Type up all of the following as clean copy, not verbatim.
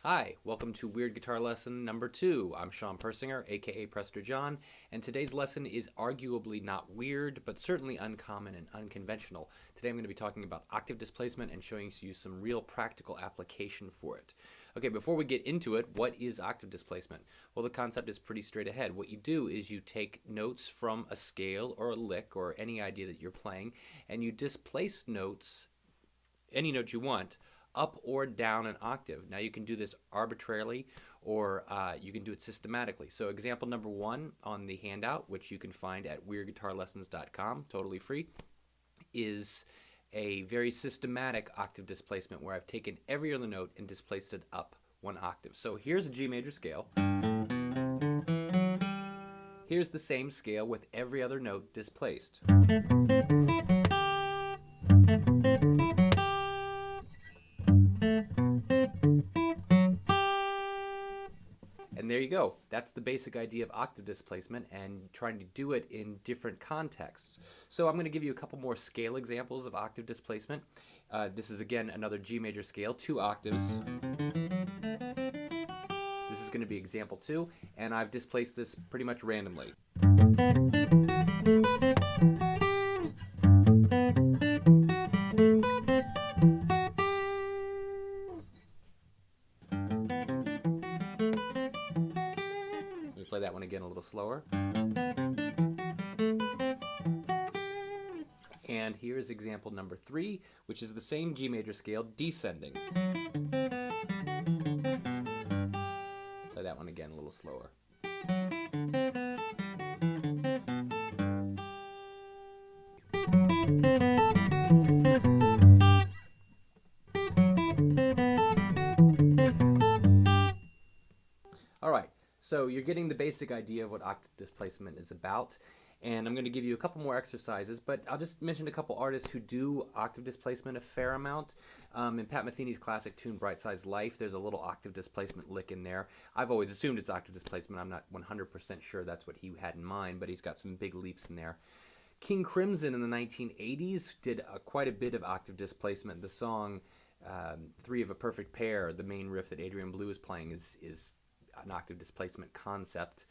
Hi, welcome to Weird Guitar Lesson number 2. I'm Sean Persinger, aka Prester John, and today's lesson is arguably not weird, but certainly uncommon and unconventional. Today I'm going to be talking about octave displacement and showing you some real practical application for it. Okay, before we get into it, what is octave displacement? Well, the concept is pretty straight ahead. What you do is you take notes from a scale or a lick or any idea that you're playing, and you displace notes, any note you want, up or down an octave. Now you can do this arbitrarily or you can do it systematically. So example number 1 on the handout, which you can find at weirdguitarlessons.com, totally free, is a very systematic octave displacement where I've taken every other note and displaced it up one octave. So here's a G major scale. Here's the same scale with every other note displaced. And there you go. That's the basic idea of octave displacement and trying to do it in different contexts. So I'm going to give you a couple more scale examples of octave displacement. This is again another G major scale, 2 octaves. This is going to be example 2, and I've displaced this pretty much randomly. Play that one again a little slower. And here's example number 3, which is the same G major scale descending. Play that one again a little slower. All right. So you're getting the basic idea of what octave displacement is about, and I'm going to give you a couple more exercises, but I'll just mention a couple artists who do octave displacement a fair amount. In Pat Metheny's classic tune Bright Size Life, there's a little octave displacement lick in there. I've always assumed it's octave displacement. I'm not 100% sure that's what he had in mind, but he's got some big leaps in there. King Crimson in the 1980s did quite a bit of octave displacement. The song Three of a Perfect Pair, the main riff that Adrian Blue is playing, is an octave displacement concept.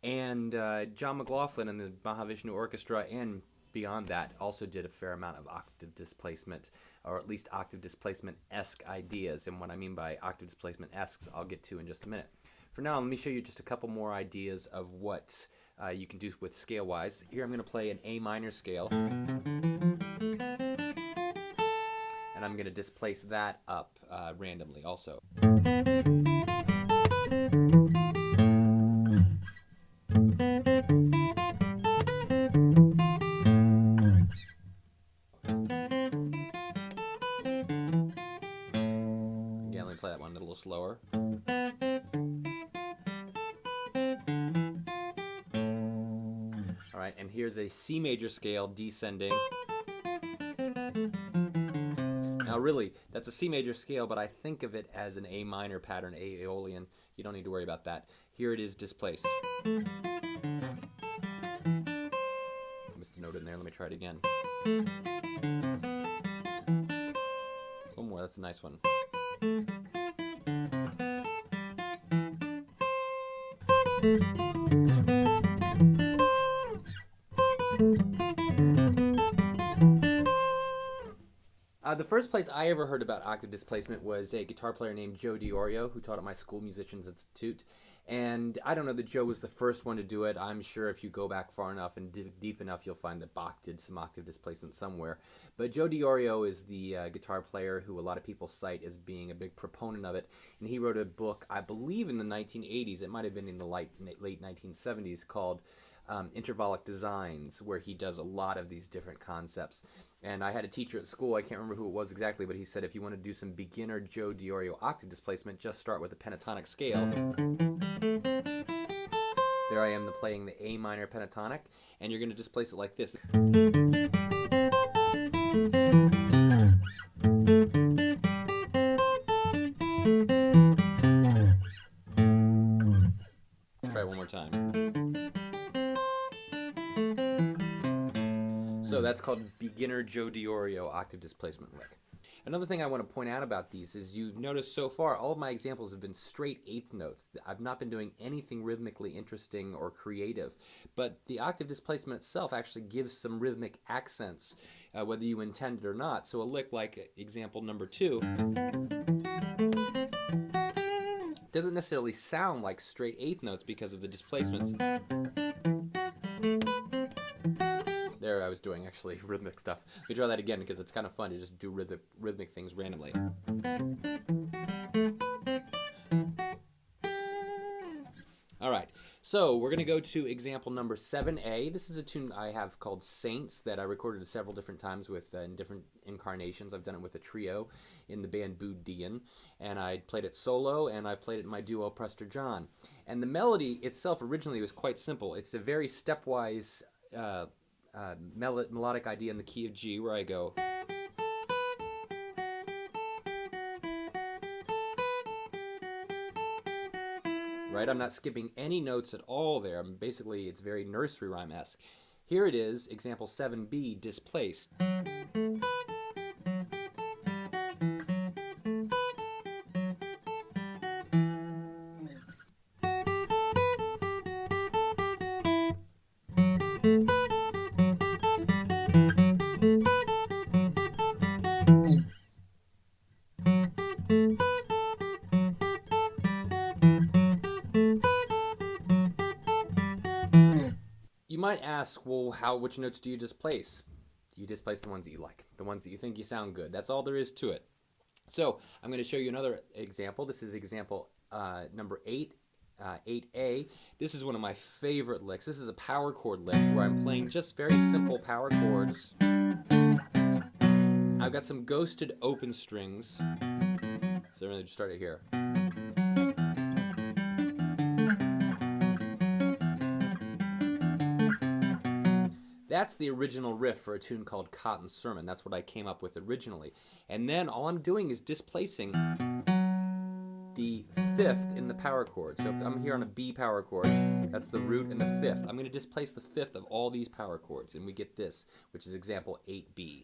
And John McLaughlin and the Mahavishnu Orchestra and beyond that also did a fair amount of octave displacement, or at least octave displacement-esque ideas. And what I mean by octave displacement-esque I'll get to in just a minute. For now, let me show you just a couple more ideas of what you can do with scale-wise. Here I'm going to play an A minor scale, and I'm going to displace that up randomly also. Again, let me play that one a little slower. All right, and here's a C major scale descending. Now really, that's a C major scale, but I think of it as an A minor pattern, A Aeolian. You don't need to worry about that. Here it is displaced. I missed a note in there. Let me try it again. One more. That's a nice one. The first place I ever heard about octave displacement was a guitar player named Joe Diorio, who taught at my school Musicians Institute. And I don't know that Joe was the first one to do it. I'm sure if you go back far enough and dig deep enough, you'll find that Bach did some octave displacement somewhere. But Joe Diorio is the guitar player who a lot of people cite as being a big proponent of it. And he wrote a book, I believe in the 1980s, it might have been in the late 1970s, called Intervallic Designs, where he does a lot of these different concepts. And I had a teacher at school, I can't remember who it was exactly, but he said if you want to do some beginner Joe Diorio octave displacement, just start with a pentatonic scale. There I am playing the A minor pentatonic, and you're going to displace it like this. Let's try it one more time. So that's called Beginner Joe Diorio Octave Displacement Lick. Another thing I want to point out about these is you've noticed so far all of my examples have been straight eighth notes. I've not been doing anything rhythmically interesting or creative, but the octave displacement itself actually gives some rhythmic accents, whether you intend it or not. So a lick like example number 2 doesn't necessarily sound like straight eighth notes because of the displacements. There I was doing actually rhythmic stuff. Let me try that again because it's kind of fun to just do rhythmic things randomly. All right, so we're going to go to example number 7A. This is a tune I have called Saints that I recorded several different times with in different incarnations. I've done it with a trio in the band Boud, Deun, and I played it solo, and I played it in my duo Prester John. And the melody itself originally was quite simple. It's a very stepwise melodic idea in the key of G, where I go. Right, I'm not skipping any notes at all there. Basically, it's very nursery rhyme-esque. Here it is, example 7B, displaced. You might ask, well, which notes do you displace? You displace the ones that you like, the ones that you think you sound good. That's all there is to it. So I'm going to show you another example. This is example number 8, 8A. This is one of my favorite licks. This is a power chord lick where I'm playing just very simple power chords. I've got some ghosted open strings. So I'm going to just start it here. That's the original riff for a tune called Cotton Sermon. That's what I came up with originally. And then all I'm doing is displacing the 5th in the power chord. So if I'm here on a B power chord, that's the root and the 5th. I'm going to displace the 5th of all these power chords, and we get this, which is example 8B.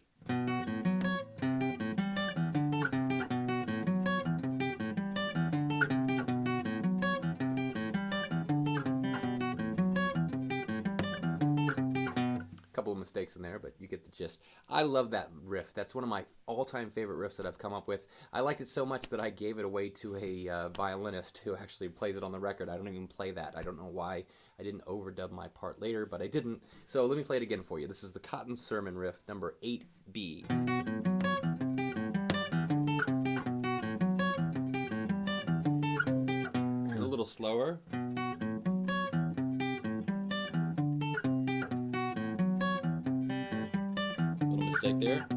Couple of mistakes in there, but you get the gist. I love that riff. That's one of my all-time favorite riffs that I've come up with. I liked it so much that I gave it away to a violinist who actually plays it on the record. I don't even play that. I don't know why I didn't overdub my part later, but I didn't. So let me play it again for you. This is the Cotton Sermon riff, number 8B. And a little slower. Mistake there. I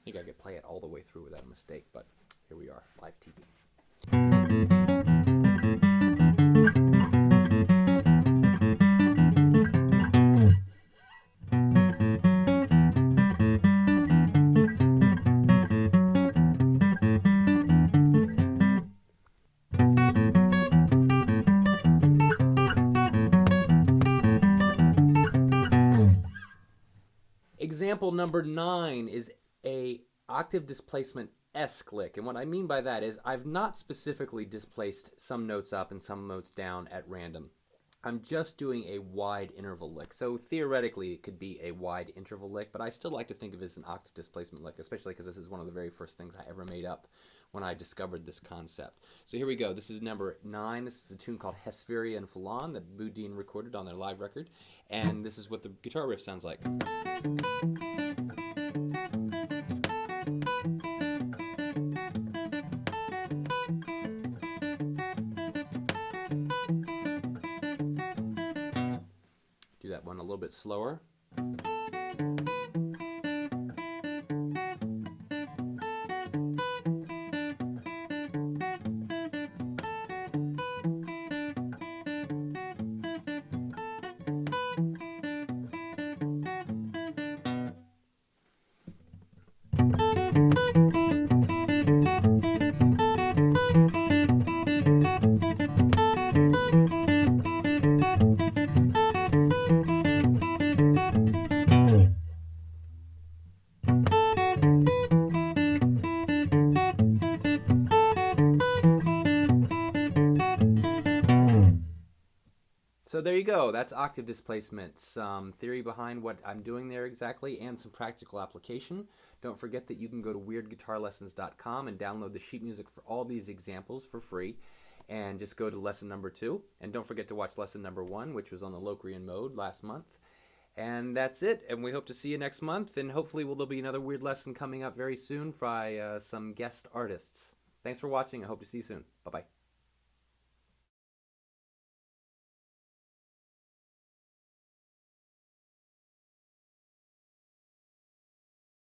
think I could play it all the way through without a mistake, but here we are, live TV. Example number 9 is a octave displacement-esque lick, and what I mean by that is I've not specifically displaced some notes up and some notes down at random. I'm just doing a wide interval lick. So theoretically it could be a wide interval lick, but I still like to think of it as an octave displacement lick, especially because this is one of the very first things I ever made up when I discovered this concept. So here we go. This is number 9. This is a tune called Hespheria and Phelan that Boud recorded on their live record, and this is what the guitar riff sounds like. Do that one a little bit slower. So there you go. That's octave displacement. Some theory behind what I'm doing there exactly and some practical application. Don't forget that you can go to weirdguitarlessons.com and download the sheet music for all these examples for free. And just go to lesson number 2. And don't forget to watch lesson number 1, which was on the Locrian mode last month. And that's it. And we hope to see you next month. And hopefully there'll be another weird lesson coming up very soon by some guest artists. Thanks for watching. I hope to see you soon. Bye-bye.